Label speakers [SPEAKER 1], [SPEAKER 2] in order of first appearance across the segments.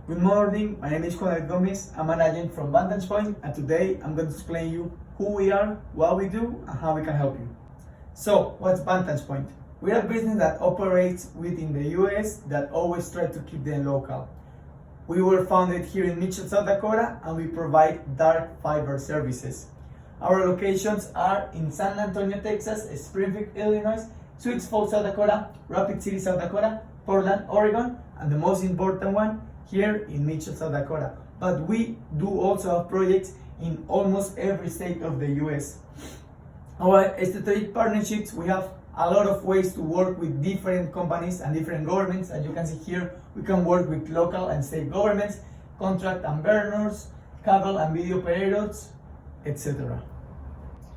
[SPEAKER 1] Good morning, my name is Juan Gomez. I'm an agent from Vantage Point, and today I'm going to explain you who we are, what we do, and how we can help you. So, what's Vantage Point? We're a business that operates within the US that always try to keep them local. We were founded here in Mitchell, South Dakota, and we provide dark fiber services. Our locations are in San Antonio, Texas, Springfield, Illinois, Sioux Falls, South Dakota, Rapid City, South Dakota, Portland, Oregon, and the most important one, here in Mitchell, South Dakota. But we do also have projects in almost every state of the US. Our strategic partnerships, we have a lot of ways to work with different companies and different governments. As you can see here, we can work with local and state governments, contract and burners, cable and video operators, etc.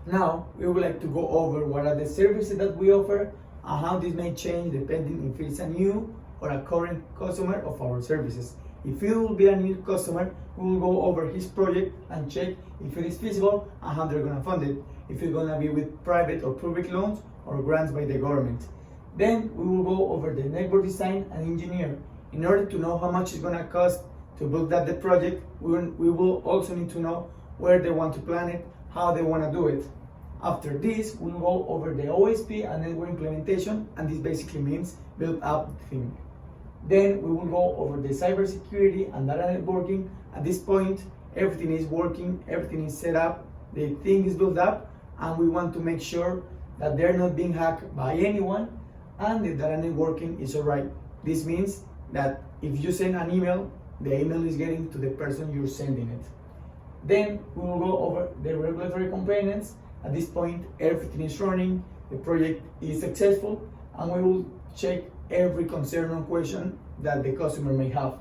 [SPEAKER 1] Now, we would like to go over what are the services that we offer and how this may change depending if it's a new or a current customer of our services. If it will be a new customer, we will go over his project and check if it is feasible and how they're gonna fund it. If it's gonna be with private or public loans or grants by the government. Then we will go over the network design and engineer. In order to know how much it's gonna cost to build up the project, we will also need to know where they want to plan it, how they wanna do it. After this, we'll go over the OSP and network implementation, and this basically means build up the thing. Then we will go over the cybersecurity and data networking. At this point, everything is working, everything is set up, the thing is built up, and we want to make sure that they're not being hacked by anyone and the data networking is alright. This means that if you send an email, the email is getting to the person you're sending it. Then we will go over the regulatory components. At this point, everything is running, the project is successful, and we will check every concern or question that the customer may have.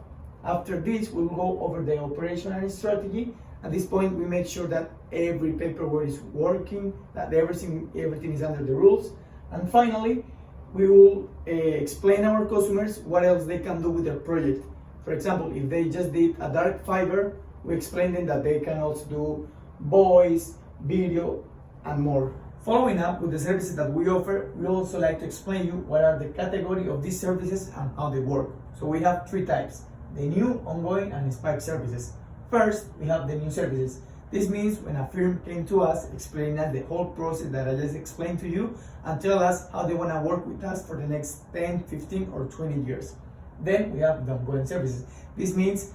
[SPEAKER 1] After this, we will go over the operational strategy. At this point, we make sure that every paperwork is working, that everything is under the rules. And finally, we will explain our customers what else they can do with their project. For example, if they just did a dark fiber, we explain them that they can also do voice, video, and more. Following up with the services that we offer, we also like to explain you what are the category of these services and how they work. So we have three types: the new, ongoing, and spike services. First, we have the new services. This means when a firm came to us, explaining us the whole process that I just explained to you, and tell us how they want to work with us for the next 10, 15, or 20 years. Then we have the ongoing services. This means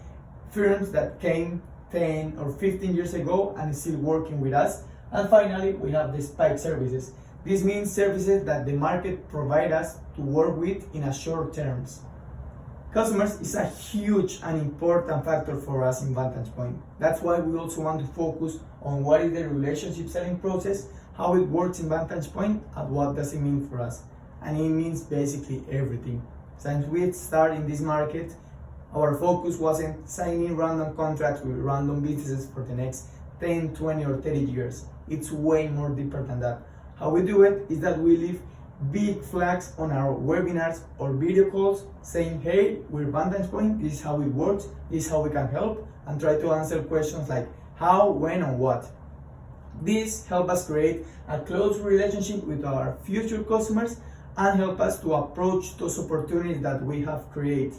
[SPEAKER 1] firms that came 10 or 15 years ago and is still working with us. And finally, we have the spike services. This means services that the market provides us to work with in a short terms. Customers is a huge and important factor for us in Vantage Point. That's why we also want to focus on what is the relationship selling process, how it works in Vantage Point, and what does it mean for us. And it means basically everything. Since we started in this market, our focus wasn't signing random contracts with random businesses for the next 10, 20, or 30 years. It's way more deeper than that. How we do it is that we leave big flags on our webinars or video calls saying, hey, we're Vantage Point, this is how it works, this is how we can help, and try to answer questions like how, when, and what. This helps us create a close relationship with our future customers and help us to approach those opportunities that we have created.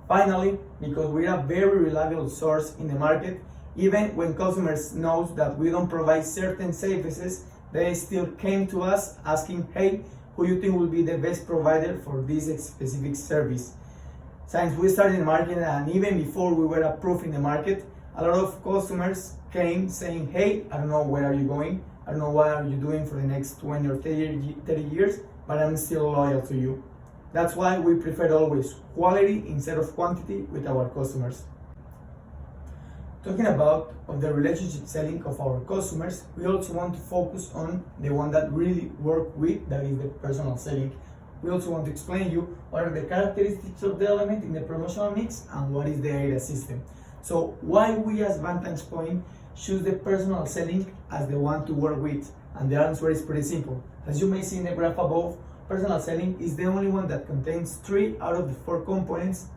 [SPEAKER 1] Finally, because we're a very reliable source in the market, even when customers know that we don't provide certain services, they still came to us asking, hey, who you think will be the best provider for this specific service? Since we started in the market and even before we were approved in the market, a lot of customers came saying, hey, I don't know where are you going, I don't know what are you doing for the next 20 or 30 years, but I'm still loyal to you. That's why we prefer always quality instead of quantity with our customers. Talking about the relationship selling of our customers, we also want to focus on the one that really work with, that is the personal selling. We also want to explain you what are the characteristics of the element in the promotional mix and what is the area system. So why we as Vantage Point choose the personal selling as the one to work with? And the answer is pretty simple. As you may see in the graph above, personal selling is the only one that contains 3 out of the 4 components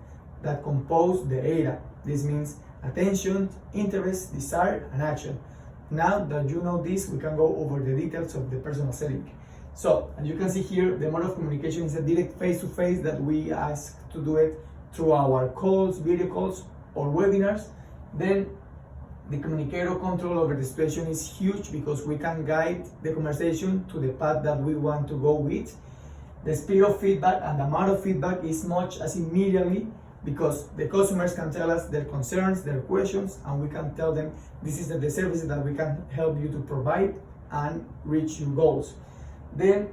[SPEAKER 1] that compose the area. This means attention, interest, desire, and action. Now that you know this, we can go over the details of the personal selling. So, as you can see here, the mode of communication is a direct face-to-face that we ask to do it through our calls, video calls, or webinars, then the communicator control over the situation is huge because we can guide the conversation to the path that we want to go with. The speed of feedback and the amount of feedback is much as immediately because the customers can tell us their concerns, their questions, and we can tell them this is the services that we can help you to provide and reach your goals. Then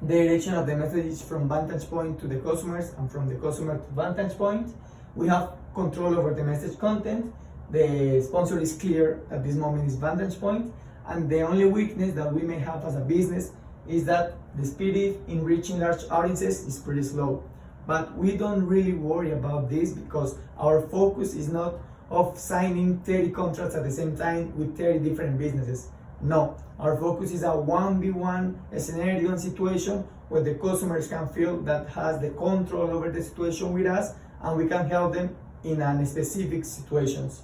[SPEAKER 1] the direction of the message from Vantage Point to the customers and from the customer to Vantage Point. We have control over the message content. The sponsor is clear at this moment is Vantage Point, and the only weakness that we may have as a business is that the speed in reaching large audiences is pretty slow. But we don't really worry about this because our focus is not of signing 30 contracts at the same time with 30 different businesses. No, our focus is a 1v1 scenario and situation where the customers can feel that has the control over the situation with us and we can help them in specific situations.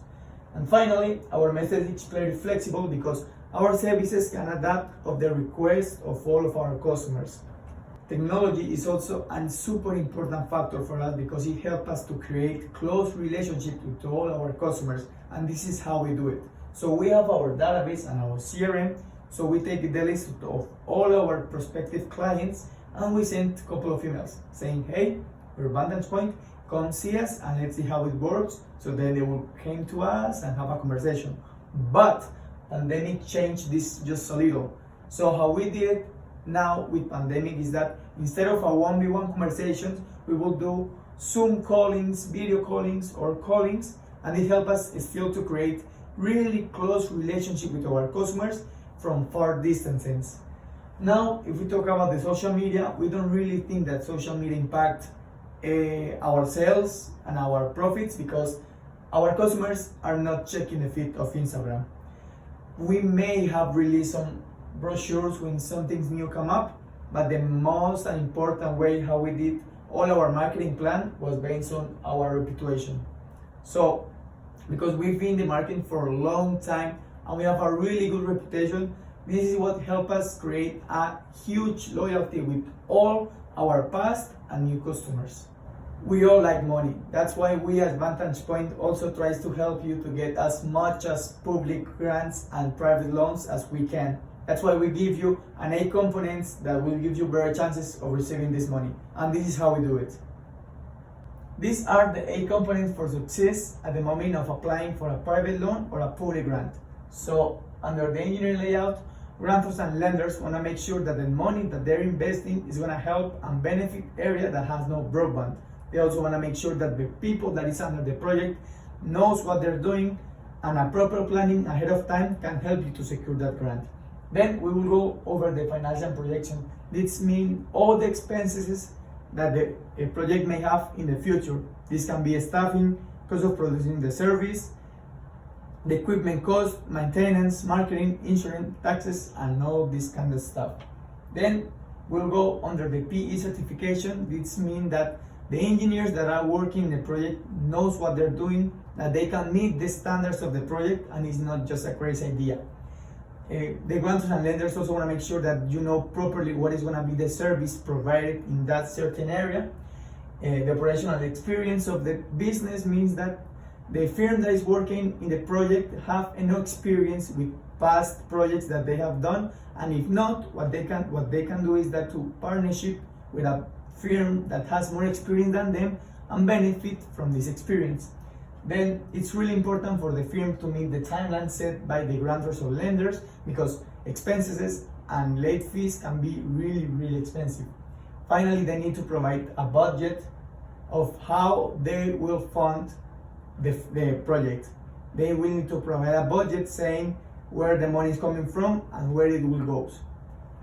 [SPEAKER 1] And finally, our message is very flexible because our services can adapt of the request of all of our customers. Technology is also a super important factor for us because it helps us to create close relationships with all our customers, and this is how we do it. So we have our database and our CRM, so we take the list of all our prospective clients and we send a couple of emails saying, hey, we're Vantage Point, come see us and let's see how it works. So then they will come to us and have a conversation. But pandemic changed this just a little. So how we did it now with pandemic is that instead of a 1v1 conversations, we will do Zoom callings, video callings, or callings, and it helps us still to create really close relationship with our customers from far distances. Now, if we talk about the social media, we don't really think that social media impact our sales and our profits because our customers are not checking the feed of Instagram. We may have released some brochures when something new come up, but the most important way how we did all our marketing plan was based on our reputation. So, because we've been in the market for a long time and we have a really good reputation, this is what helped us create a huge loyalty with all our past and new customers. We all like money. That's why we as Vantage Point also tries to help you to get as much as public grants and private loans as we can. That's why we give you an A components that will give you better chances of receiving this money. And this is how we do it. These are the A components for success at the moment of applying for a private loan or a public grant. So under the engineering layout, grantors and lenders want to make sure that the money that they're investing is going to help and benefit area that has no broadband. They also want to make sure that the people that is under the project knows what they're doing, and a proper planning ahead of time can help you to secure that grant. Then we will go over the financial projection. This means all the expenses that the project may have in the future. This can be staffing, cost of producing the service, the equipment cost, maintenance, marketing, insurance, taxes, and all this kind of stuff. Then we'll go under the PE certification. This means that the engineers that are working in the project knows what they're doing, that they can meet the standards of the project, and it's not just a crazy idea. The grantors and lenders also want to make sure that you know properly what is going to be the service provided in that certain area. The operational experience of the business means that the firm that is working in the project have enough experience with past projects that they have done, and if not, what they can do is that to partnership with a firm that has more experience than them and benefit from this experience. Then it's really important for the firm to meet the timeline set by the grantors or lenders because expenses and late fees can be really expensive. Finally, they need to provide a budget of how they will fund the project. They will need to provide a budget saying where the money is coming from and where it will go.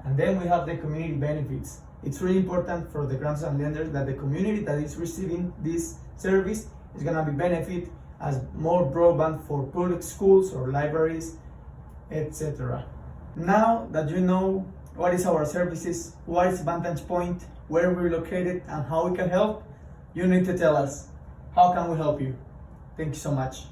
[SPEAKER 1] And then we have the community benefits. It's really important for the grants and lenders that the community that is receiving this service is going to be benefit as more broadband for public schools or libraries, etc. Now that you know what is our services, what is Vantage Point, where we're located, and how we can help, you need to tell us how can we help you. Thank you so much.